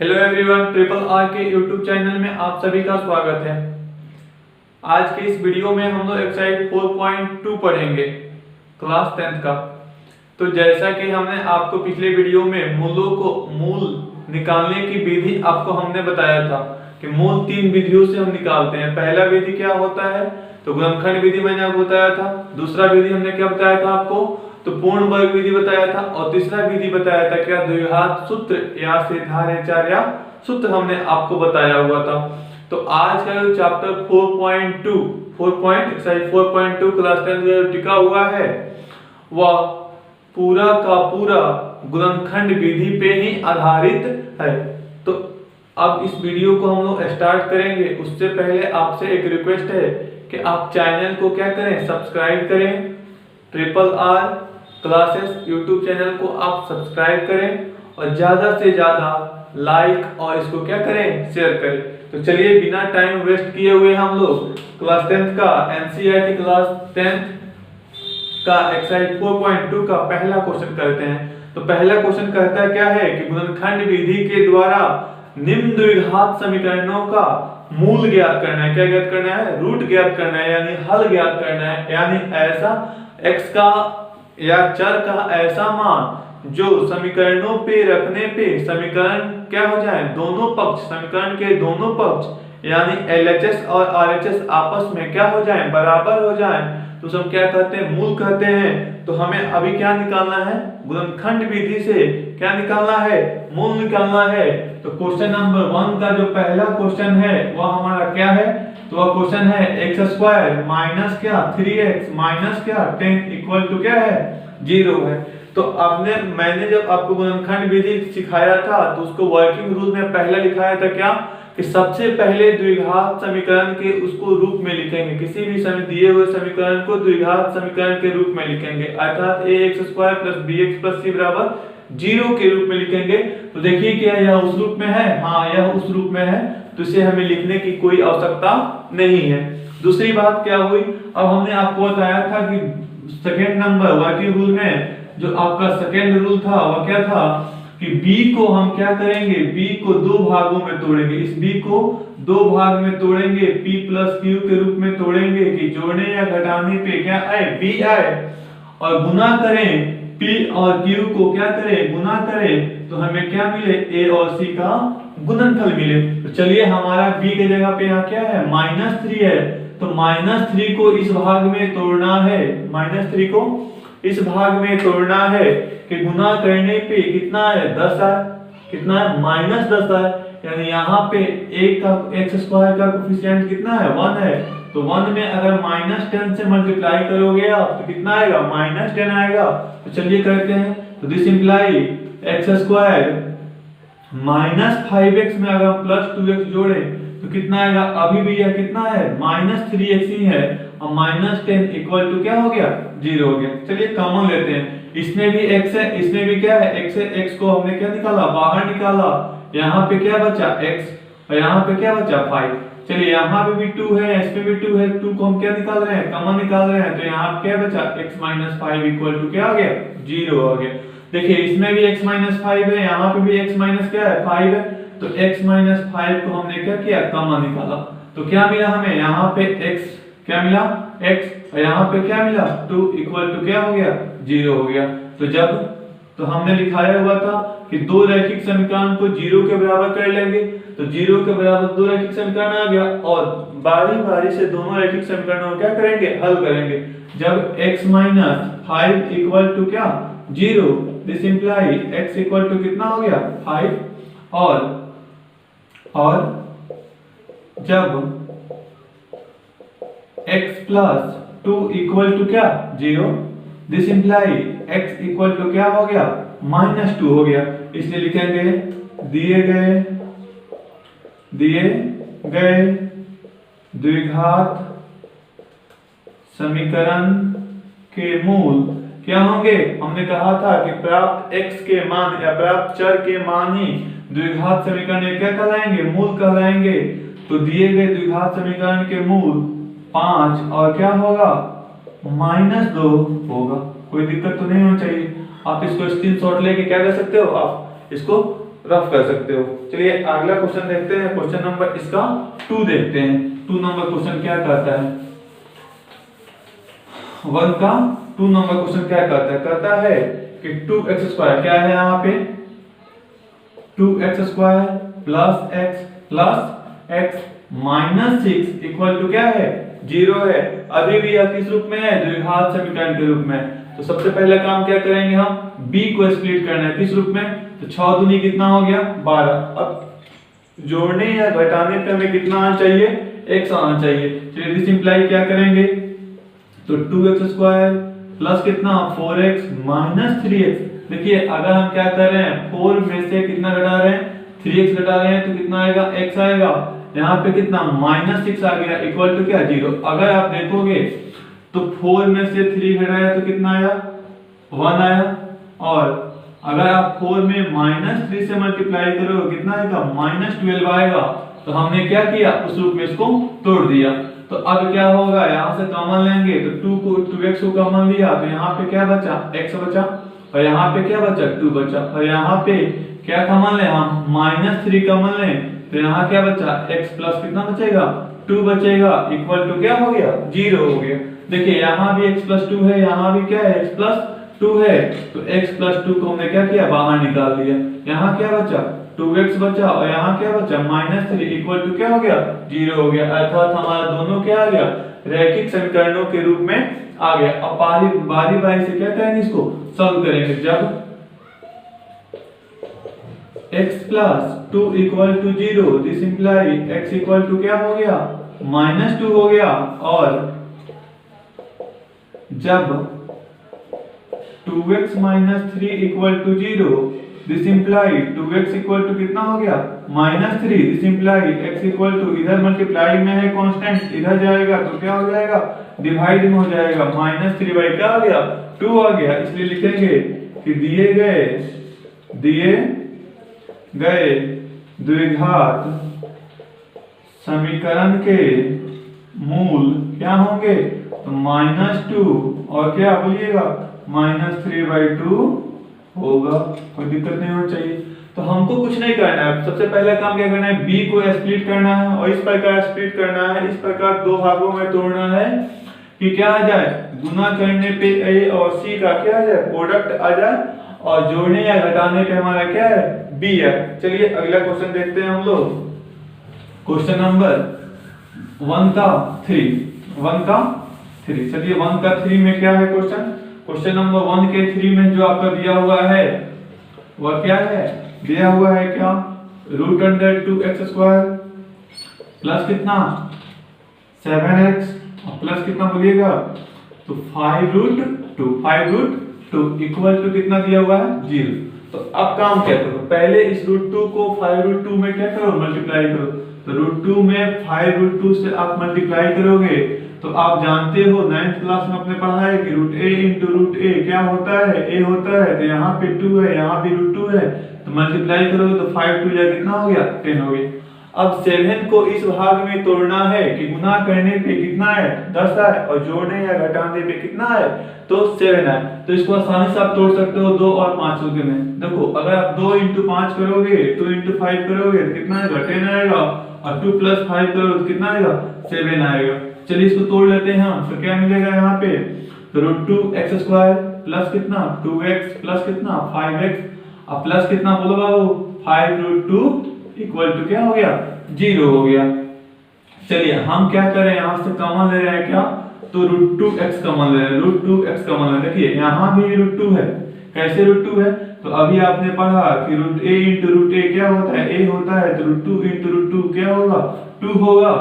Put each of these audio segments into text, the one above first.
Hello everyone, triple R के YouTube channel में आप सभी का स्वागत है। आज के इस वीडियो में हम लोग एक्सरसाइज 4.2 पढ़ेंगे क्लास 10th का। तो जैसा कि हमने आपको पिछले वीडियो में मूल निकालने की विधि आपको हमने बताया था कि मूल 3 विधियों से हम निकालते हैं। पहला विधि क्या होता है, तो गुणनखंड विधि मैंने आपको बताया था। दूसरा विधि हमने क्या बताया था आपको, तो पूर्ण वर्ग विधि बताया था। और तीसरा विधि बताया था क्या, द्विघात सूत्र या सेधारेचार्य सूत्र हमने आपको बताया हुआ था। तो आज का जो चैप्टर 4.2 क्लास 10 में टिका हुआ है वह पूरा का पूरा गुणनखंड विधि पे ही आधारित है। तो अब इस वीडियो को हम लोग स्टार्ट करेंगे। उससे पहले आपसे एक रिक्वेस्ट है कि आप चैनल को क्या करें, सब्सक्राइब करें। Triple R classes YouTube channel को आप सब्सक्राइब करें और ज्यादा से ज्यादा लाइक और इसको क्या करें, शेयर करें। तो चलिए बिना टाइम वेस्ट किए हुए हम लोग क्लास 10th का एनसीईआरटी क्लास 10th का एक्सरसाइज 4.2 का पहला क्वेश्चन करते हैं। तो पहला क्वेश्चन कहता है क्या है कि गुणनखंड विधि के द्वारा निम्न द्विघात समीकरणों का मूल ज्ञात करना है। क्या ज्ञात करना है, रूट ज्ञात करना है, यानी हल ज्ञात करना है। यानी ऐसा x का या चर का ऐसा मान जो समीकरणों पे रखने पे समीकरण क्या हो जाए, दोनों पक्ष, समीकरण के दोनों पक्ष यानी LHS और RHS आपस में क्या हो जाए, बराबर हो जाए। तो हम क्या कहते हैं, मूल कहते हैं। तो हमें अभी क्या निकालना है, गुणनखंड विधि से क्या निकालना है, मूल निकालना है। तो क्वेश्चन नंबर 1 का जो पहला क्वेश्चन है वह हमारा क्या है, तो वह क्वेश्चन है x² माइनस क्या 3x माइनस क्या 10 इक्वल टू क्या है, 0 है। तो मैंने जब आपको गुणनखंड विधि सिखाया था तो उसको वर्किंग रूल में पहला लिखाया था क्या, कि सबसे पहले द्विघात समीकरण के उसको रूप में लिखेंगे। किसी भी दिए हुए समीकरण को द्विघात समीकरण के रूप में लिखेंगे, अर्थात ax² + bx + c बराबर 0 के रूप में लिखेंगे। तो देखिए क्या यह उस रूप में है, हाँ यह उस रूप में है। तो इसे हमें लिखने की कोई आवश्यकता नहीं है। दूसरी बात क्या हुई, अब हमने आपको बताया था कि सेकेंड नंबर वर्किंग रूल में जो आपका सेकेंड रूल था वह क्या था कि b को हम क्या करेंगे, b को 2 भागों में तोड़ेंगे। इस b को 2 भाग में तोड़ेंगे, p + q के रूप में तोड़ेंगे कि जोड़ने या घटाने पे क्या आए, b आए। और गुना करें, p और q को क्या करें, गुना करें, तो हमें क्या मिले, a और c का गुणनफल मिले। तो चलिए हमारा b की जगह पे यहाँ क्या है, -3 है। तो -3 को इस भाग में तोड़ना है, -3 को इस भाग में तोड़ना है कि गुना करने पे कितना है, 10 है। कितना है, -10 है। यानी यहाँ पे एक का x² का कोफिशिएंट कितना है, 1 है। तो 1 में अगर -10 से मल्टीप्लाई करोगे आप तो कितना आएगा, -10 आएगा। तो चलिए करते हैं। तो दिस इंप्लाई x² -5x में अगर हम +2x जोड़े तो कितना आएगा, अभी भी यह कितना है, -3x ही है। और -10 इक्वल टू क्या हो गया, 0 हो गया। चलिए कॉमन लेते हैं, इसमें भी x है, इसमें भी क्या है, x है। x को हमने क्या निकाला, बाहर निकाला। यहाँ पे क्या बचा, x, और यहाँ पे क्या बचा, 5। चलिए यहाँ पे भी 2 है, इस पे भी 2 है। 2 को हम क्या निकाल रहे हैं, कॉमन निकाल रहे हैं। तो यहाँ पे क्या बचा, x - 5 इक्वल टू क्या हो गया, 0 हो गया। देखिए इसमें भी x - 5 है, यहाँ पे भी x माइनस क्या है, 5 है। तो x - 5 को हमने क्या किया, कॉमन निकाला। तो क्या मिला हमें, यहाँ पे x क्या मिला, x, और यहाँ पे क्या मिला, 2 इक्वल टू क्या हो गया, 0 हो गया। तो हमने लिखाया हुआ था कि दो रैखिक समीकरण को 0 के बराबर कर लेंगे। तो 0 के बराबर दो रैखिक समीकरण आ गया और बारी बारी से दोनों रैखिक समीकरणों को क्या करेंगे, हल करेंगे। जब x - 5 इक्वल टू क्या, 0, this imply x equal to कितना हो गया, 5। और जब x + 2 इक्वल टू क्या, 0, this imply x equal to क्या हो गया, -2 हो गया। इसलिए लिखेंगे दिए गए द्विघात समीकरण के मूल क्या होंगे। हमने कहा था कि प्राप्त x के मान या प्राप्त चर के मान ही द्विघात समीकरण क्या कहलाएंगे, मूल कहलाएंगे। तो दिए गए द्विघात समीकरण के मूल 5 और क्या होगा, -2 होगा। कोई दिक्कत तो नहीं होनी चाहिए। आप इसको स्क्रीनशॉट लेके क्या कर सकते हो, आप इसको रफ कर सकते हो। चलिए अगला क्वेश्चन देखते हैं, क्वेश्चन नंबर इसका 2 देखते हैं। 2 नंबर क्वेश्चन क्या कहता है, 1 का 2 नंबर क्वेश्चन क्या कहता है, कहता है कि 2x² क्या है यहाँ पे 2x² plus x minus 6 equal to क्या है 0 है। अभी भी यह किस रूप में है, द्विघात समीकरण के रूप में। तो सबसे पहला काम क्या करेंगे, हम b को स्प्लिट करना है किस रूप में, तो 6 दूनी कितना हो गया 12। अब जोड़ने या घटाने पे हमें कितना आना चाहिए, x आना चाहिए। चलिए दिस इंप्लाई क्या करेंगे, तो 2x² प्लस कितना 4x माइनस 3x। देखिए अगर हम क्या कर रहे हैं 4 में से कितना घटा रहे हैं 3x घटा रहे हैं तो कितना आएगा x आएगा, यहाँ पे कितना -6 आ गया इक्वल टू क्या 0। अगर आप देखोगे तो 4 में से 3 घटाया तो कितना आया 1 आया, और अगर आप 4 में -3 से मल्टीप्लाई करोगे कितना आएगा -12 आएगा। तो हमने क्या किया उस रूप में इसको तोड़ दिया। तो अब क्या होगा, यहाँ से कॉमन लेंगे तो 2x को कॉमन लिया तो यहाँ पे क्या बचा x बचा, और यहाँ पे क्या बचा 2 बचा, और यहाँ पे क्या कॉमन ले हम -3 कॉमन ले तो यहाँ क्या बचा x प्लस कितना बचेगा 2 बचेगा इक्वल टू क्या हो गया 0 हो गया। देखिए यहाँ भी x प्लस 2 है, यहाँ भी क्या है x प्लस 2 है, तो x प्लस 2 को हमने क्या किया बाहर निकाल दिया। यहाँ क्या बचा 2x बचा, और यहाँ क्या बचा -3 इक्वल टू क्या हो गया 0 हो गया। अर्थात हमारा दोनों क्या आ गया रैखिक समीकरणों के रूप में आ गया। अब बारी बारी से क्या करेंगे इसको सॉल्व करेंगे। जब x plus 2 equal to 0 this imply x equal to क्या हो गया -2 हो गया, और जब 2x minus 3 equal to 0 this imply 2x equal to कितना हो गया -3 this imply x equal to इधर मल्टीप्लाई में है कांस्टेंट इधर जाएगा तो क्या हो जाएगा डिवाइड में हो जाएगा, -3 बाई क्या आ गया 2 आ गया। इसलिए लिखेंगे कि दिए गए द्विघात समीकरण के मूल क्या होंगे, तो -2 और क्या बोलिएगा -3/2 होगा। कोई दिक्कत नहीं होनी चाहिए। तो हमको कुछ नहीं करना है, सबसे पहला काम क्या करना है b को स्प्लिट करना है और इस प्रकार स्प्लिट करना है, इस प्रकार दो भागों में तोड़ना है कि क्या आ जाए गुना करने पे a और c का क्या आ जाए प्रोडक्ट आ जाए, और जोड़ने या घटाने पे हमारा क्या है b है। चलिए अगला क्वेश्चन देखते हैं हम लोग, क्वेश्चन नंबर 1 का 3। चलिए 1 का 3 में क्या है क्वेश्चन नंबर 1 के 3 में जो आपका दिया हुआ है वह क्या है, दिया हुआ है क्या √2x² प्लस कितना 7x प्लस कितना बोलिएगा तो 5√2 इक्वल टू कितना दिया हुआ है 0। तो अब काम क्या करो, पहले इस √2 को 5√2 में क्या करो मल्टीप्लाई करो। तो √2 में 5√2 से आप मल्टीप्लाई करोगे तो आप जानते हो 9th क्लास में आपने पढ़ा है कि √a क्या होता है a होता है, तो यहाँ पे 2 है यहाँ भी √2 है, तो मल्टीप्लाई करोगे तो 5 2 जा कितना हो गया 10 हो गया। अब 7 को इस भाग में तोड़ना है कि गुना करने पे कितना है 10 है, और जोड़ने या घटाने पे कितना है तो 7 है। तो इसको आसानी से आप तोड़ सकते हो 2 और 5 में। देखो अगर आप 2 × 5 करोगे 2 × 5 करोगे तो कितना आएगा 10 आएगा, और 2 + 5 करोगे तो कितना आएगा 7 आएगा। चलिए इसको तोड़ लेते हैं हम, तो क्या मिलेगा यहाँ पे तो √2x² प्लस कितना 2x प्लस कितना 5x और प्लस कितना बोलो बाबू 5√2 इक्वल टू क्या हो गया 0 हो गया। चलिए हम क्या करें यहाँ से कॉमन ले रहे हैं क्या, तो √2x कॉमन ले रहे हैं, √2x कॉमन ले। देखिए यहाँ भी √2 है, कैसे √2 है तो अभी आपने पढ़ा कि √a × √a क्या होता है a होता है, तो √2 × √2 क्या होगा 2 होगा।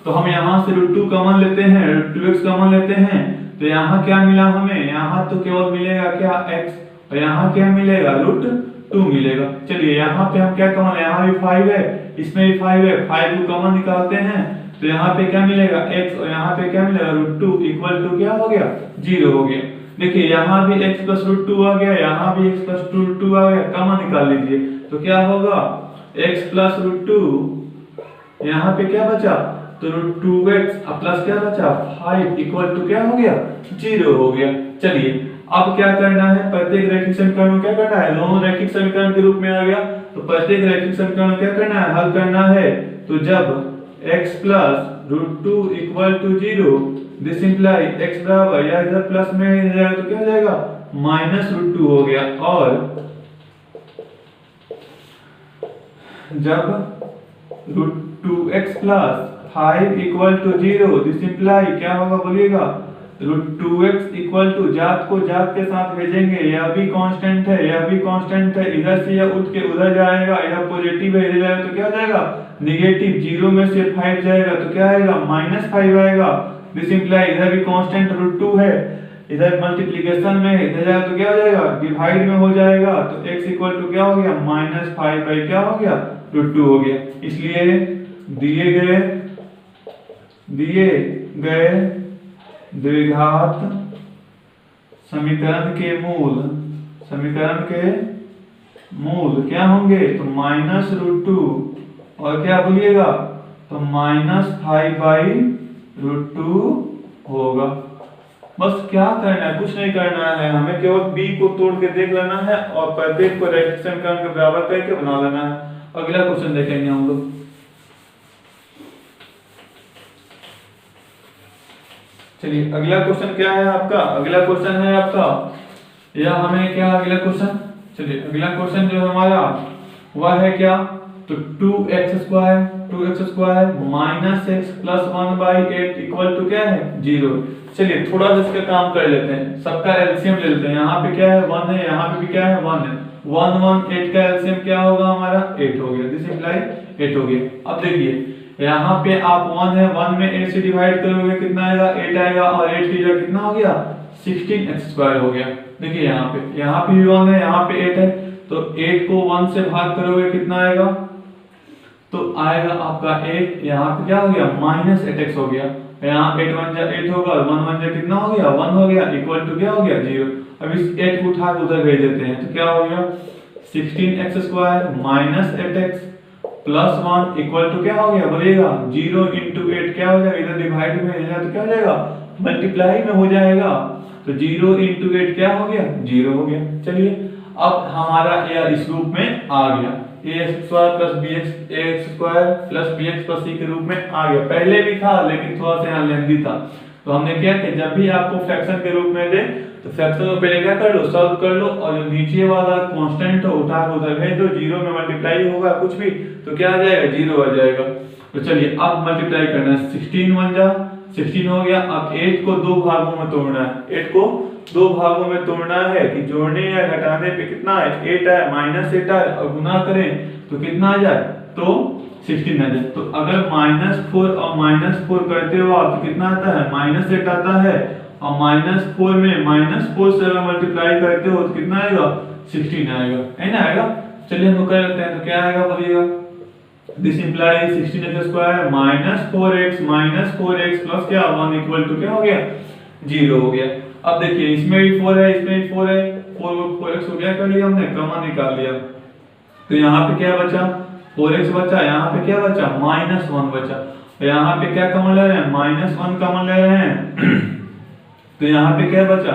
तो हम यहाँ से √2 कॉमन लेते हैं, √2x कॉमन लेते हैं, तो यहाँ क्या मिला हमें, यहाँ तो केवल मिलेगा क्या x, और यहाँ क्या मिलेगा √2 मिलेगा। चलिए यहाँ पे हम क्या कॉमन, यहाँ भी 5 है इसमें भी 5 है, 5 को कॉमन निकालते हैं तो यहाँ पे क्या मिलेगा x, और यहाँ पे क्या मिलेगा √2 इक्वल टू क्या हो गया 0 हो गया। देखिए यहाँ भी x + √2 आ गया, यहाँ भी x + √2 आ गया, कॉमन निकाल लीजिए तो क्या होगा x + √2, यहाँ पे क्या बचा तो √2x प्लस क्या बचा 5 इक्वल टू क्या हो गया 0 हो गया। चलिए अब क्या करना है, प्रत्येक रैखिक समीकरण को क्या करना है, दोनों रैखिक समीकरण के रूप में आ गया, तो प्रत्येक रैखिक समीकरण क्या करना है, हल करना है। तो जब x + √2 = 0, दिस इंप्लाई x बराबर, या इधर प्लस में इधर जाएगा तो क्या हो जाएगा, -√2 हो गया। और जब √2x + 5 = 0, दिस इंप्लाई क्या होगा बोलिएगा, √2x = जात को जात के साथ भेजेंगे, यह भी कांस्टेंट है, यह भी कांस्टेंट है, इधर से यह उठ के उधर जाएगा, यह पॉजिटिव है, इधर जाएगा तो क्या हो जाएगा, नेगेटिव। 0 में से 5 जाएगा तो क्या आएगा, -5 आएगा। दिस इंप्लाई इधर भी कांस्टेंट √2 है, इधर मल्टीप्लिकेशन में है, इधर जाएगा तो क्या हो जाएगा, डिवाइड में हो जाएगा, तो x = क्या हो गया, -5 बाई क्या हो गया, √2 हो गया। इसलिए दिए गए द्विघात समीकरण के मूल क्या होंगे, तो -√2 और क्या बोलिएगा, तो -5/√2 होगा। बस क्या करना है, कुछ नहीं करना है, हमें केवल b को तोड़ के देख लेना है और प्रत्येक को रैखिक समीकरण के बराबर करके बना लेना है। अगला क्वेश्चन देखेंगे हम लोग। चलिए अगला क्वेश्चन क्या है आपका, अगला क्वेश्चन है आपका, या हमें क्या अगला क्वेश्चन, चलिए अगला क्वेश्चन जो हमारा वह है क्या, तो 2x स्क्वायर -x + 1/8 = क्या है, 0। चलिए थोड़ा सा इसका काम कर लेते हैं, सबका एलसीएम ले लेते हैं। यहाँ पे क्या है, 1 है, यहाँ पे भी क्या है, 1 है। 1 1 8 का एलसीएम क्या होगा हमारा, 8 हो गया, दिस इंप्लाई 8 हो गया। अब देखिए यहाँ पे आप 1 है, 1 में 8 से डिवाइड करोगे कितना आएगा, 8 आएगा, और 8 की जगह कितना हो गया, 16x² हो गया। देखिए यहाँ पे भी 1 है, यहाँ पे 8 है, तो 8 को 1 से भाग करोगे कितना आएगा, तो आएगा आपका 8, यहाँ पे क्या हो गया, -8x हो गया। यहाँ 8 1 जा 8 होगा, 1 1 जा कितना हो गया, 1 हो गया, इक्वल टू क्या हो गया, 0। अब इस 8 को उठा के उधर भेज देते हैं, तो क्या हो गया, 16x² - 8x + 1 इक्वल टू क्या हो गया बोलिएगा, 0 × 8 क्या हो जाएगा, इधर डिवाइड में है तो क्या हो जाएगा, मल्टीप्लाई में हो जाएगा, तो 0 × 8 क्या हो गया, 0 हो गया। चलिए अब हमारा यह इस रूप में आ गया, ax² + bx + c के रूप में आ गया। पहले भी था लेकिन थोड़ा सा यहाँ लेंदी था, तो हमने क्या किया, जब भी आपको फ्रैक्शन के रूप में दे तो फ्रैक्शन को पहले क्या कर लो, सॉल्व कर लो, और जो नीचे वाला कांस्टेंट हो उठा के उधर भेज दो, 0 में मल्टीप्लाई होगा कुछ भी तो क्या आ जाएगा, 0 आ जाएगा। तो चलिए अब मल्टीप्लाई करना है, 16 1 जा 16 हो गया। अब 8 को 2 भागों में तोड़ना है, 8 को 2 भागों में तोड़ना है कि जोड़ने या घटाने पे कितना है, 8 है, -8 है, और गुना करें तो कितना आ जाए, तो 16 आ जाए। तो अगर -4 और -4 करते हो आप तो कितना आता है, -8 आता है, और -4 में -4 से अगर मल्टीप्लाई करते हो तो कितना आएगा, 16 आएगा, है ना, आएगा। चलिए हम कर लेते हैं, तो क्या आएगा बोलिएगा, this imply 16x² - 4x plus क्या 1 इक्वल टू क्या हो गया, 0 हो गया। अब देखिए इसमें भी 4 है, इसमें भी 4 है, 4x हो गया, कर लिया हमने, कॉमन निकाल लिया, तो यहाँ पे क्या बचा, 4x बचा, यहाँ पे क्या बचा, -1 बचा, तो यहाँ पे क्या कॉमन ले रहे हैं, -1 कॉमन ले रहे हैं तो यहाँ पे क्या बचा,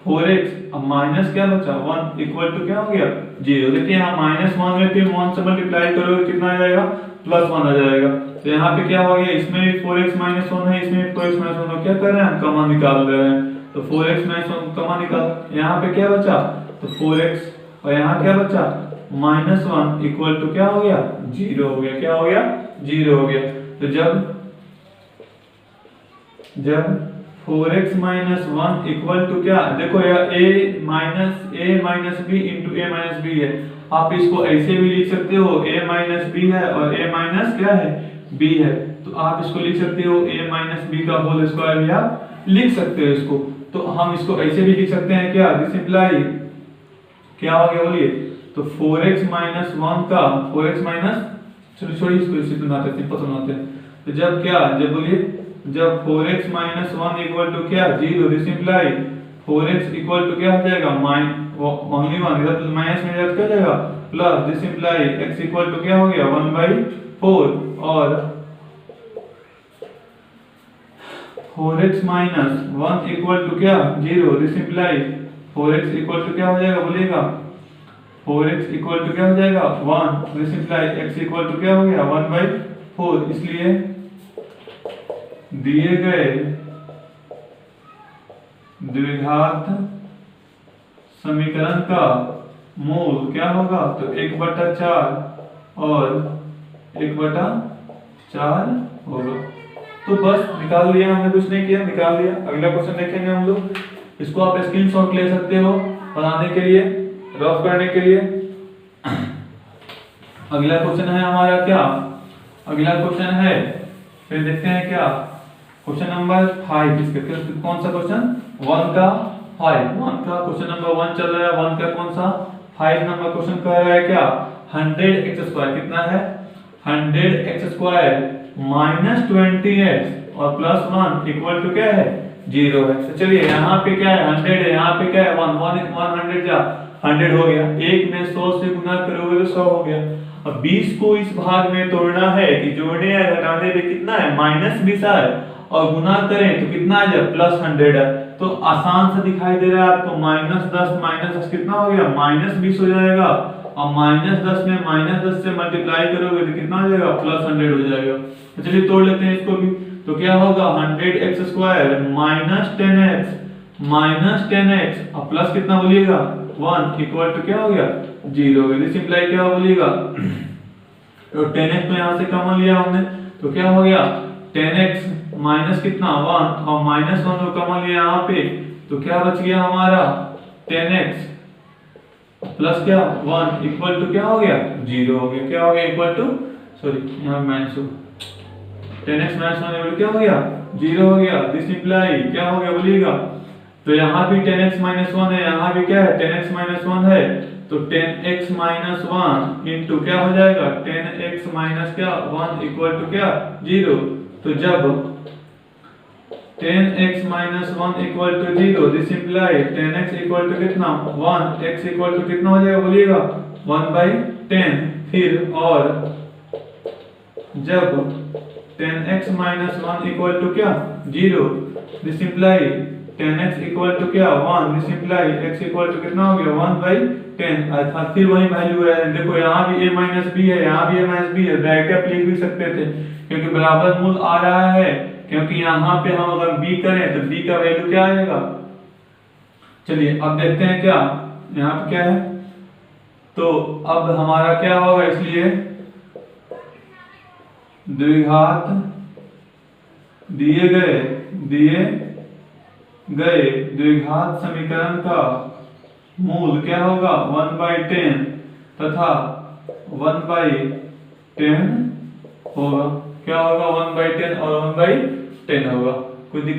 4x, अब माइनस क्या बचा, 1 इक्वल टू क्या हो गया, 0। देखिए यहाँ -1 में फिर 1 से मल्टीप्लाई करोगे कितना आ जाएगा, +1 आ जाएगा। तो यहाँ पे क्या हो गया, इसमें भी 4x - 1 है, इसमें भी 4x - 1 है, क्या कर रहे हैं, कॉमन निकाल रहे हैं, तो 4x - 1 कॉमन निकाल, यहाँ पे क्या बचा, तो 4x, और यहाँ क्या बचा, -1 इक्वल टू क्या हो गया, 0 हो गया, क्या हो गया, 0 हो गया। तो जब 4x - 1 इक्वल टू क्या, देखो यह a - b into a - b है, आप इसको ऐसे भी लिख सकते हो, a - b है और a - क्या है, b है, तो आप इसको लिख सकते हो a - b का होल स्क्वायर भी आप लिख सकते हो इसको। तो हम इसको ऐसे भी लिख सकते हैं क्या, दिस इंप्लाई क्या हो गया बोलिए, तो 4x - 1 का 4x - छोड़िए इसको इसी बनाते हैं, सिंपल बनाते हैं। तो जब क्या, जब बोलिए जब 4x - 1 इक्वल टू क्या, 0, this imply 4x equal to क्या हो जाएगा, ओनली 1, इधर माइनस में जाकर क्या जाएगा, plus, this imply x equal to क्या हो गया, 1/4, और 4x - 1 इक्वल टू क्या, 0, this imply 4x equal to क्या हो जाएगा बोलिएगा, 4x इक्वल टू क्या हो जाएगा 1, this imply x equal to क्या हो गया 1/4। इसलिए दिए गए द्विघात समीकरण का मूल क्या होगा, तो 1/4 और 1/4 होगा। तो बस निकाल लिया हमने, कुछ नहीं किया, निकाल लिया। अगला क्वेश्चन देखेंगे हम लोग। इसको आप स्क्रीनशॉट ले सकते हो बनाने के लिए, रफ करने के लिए। अगला क्वेश्चन है हमारा क्या, अगला क्वेश्चन है, फिर देखते हैं क्या, क्वेश्चन नंबर 5। इसके कौन सा क्वेश्चन, 1 का 5, 1 का क्वेश्चन नंबर 1 चल रहा है, 1 का कौन सा 5 नंबर क्वेश्चन कह रहा है क्या, 100x² कितना है, 100x² माइनस 20x और प्लस 1 इक्वल टू क्या है 0 है। तो चलिए यहाँ पे क्या है 100 है, यहाँ पे क्या है 100 जा 100 हो गया, 1 में 100 से गुना करोगे तो 100 हो गया। अब 20 को इस भाग में तोड़ना है कि जोड़ने या घटाने पे कितना है -20 है, और गुना करें तो कितना आ जाए +100 है। तो आसान से दिखाई दे रहा है आपको, -10 कितना हो गया -20 हो जाएगा, और -10 में -10 से मल्टीप्लाई करोगे तो कितना हो जाएगा +100 हो जाएगा। तो चलिए तोड़ लेते हैं इसको भी। तो क्या होगा 100x² माइनस 10x और प्लस कितना बोलिएगा 1 इक्वल टू क्या हो गया 0। दिस इंप्लाई क्या बोलिएगा, तो 10x तो यहाँ से कॉमन लिया हमने, तो क्या हो गया 10x माइनस कितना 1 और -1 को कॉमन लिया यहाँ पे, तो क्या बच गया हमारा 10x प्लस क्या 1 इक्वल टू क्या हो गया 0 हो गया। क्या हो गया इक्वल टू, सॉरी यहाँ माइनस हो, 10x माइनस 1 इक्वल क्या हो गया 0 हो गया। दिस इंप्लाई क्या हो गया बोलिएगा, तो यहाँ भी 10x माइनस 1 है, यहाँ भी क्या है 10x माइनस 1 है, तो 10x माइनस 1 इंटू क्या हो जाएगा 10x माइनस क्या 1 इक्वल टू क्या 0। तो जब 10x minus 1 equal to 0, this imply 10x equal to कितना 1, x इक्वल टू कितना हो जाएगा बोलिएगा 1/10। फिर और जब 10x माइनस 1 इक्वल टू क्या 0, this imply 10x equal to क्या 1, this imply x equal to कितना हो गया 1/10। अर्थात फिर वही वैल्यू है, देखो यहाँ भी a माइनस b है, यहाँ भी a माइनस b है, ब्रैकेट लिख भी सकते थे क्योंकि बराबर मूल आ रहा है, क्योंकि यहाँ पे हम अगर b करें तो b का वैल्यू क्या आएगा। चलिए अब देखते हैं क्या यहाँ पे क्या है, तो अब हमारा क्या होगा, इसलिए द्विघात दिए गए द्विघात समीकरण का मूल क्या होगा 1/10 तथा 1/10 होगा। क्या होगा 1/10 और 1/10 होगा। कोई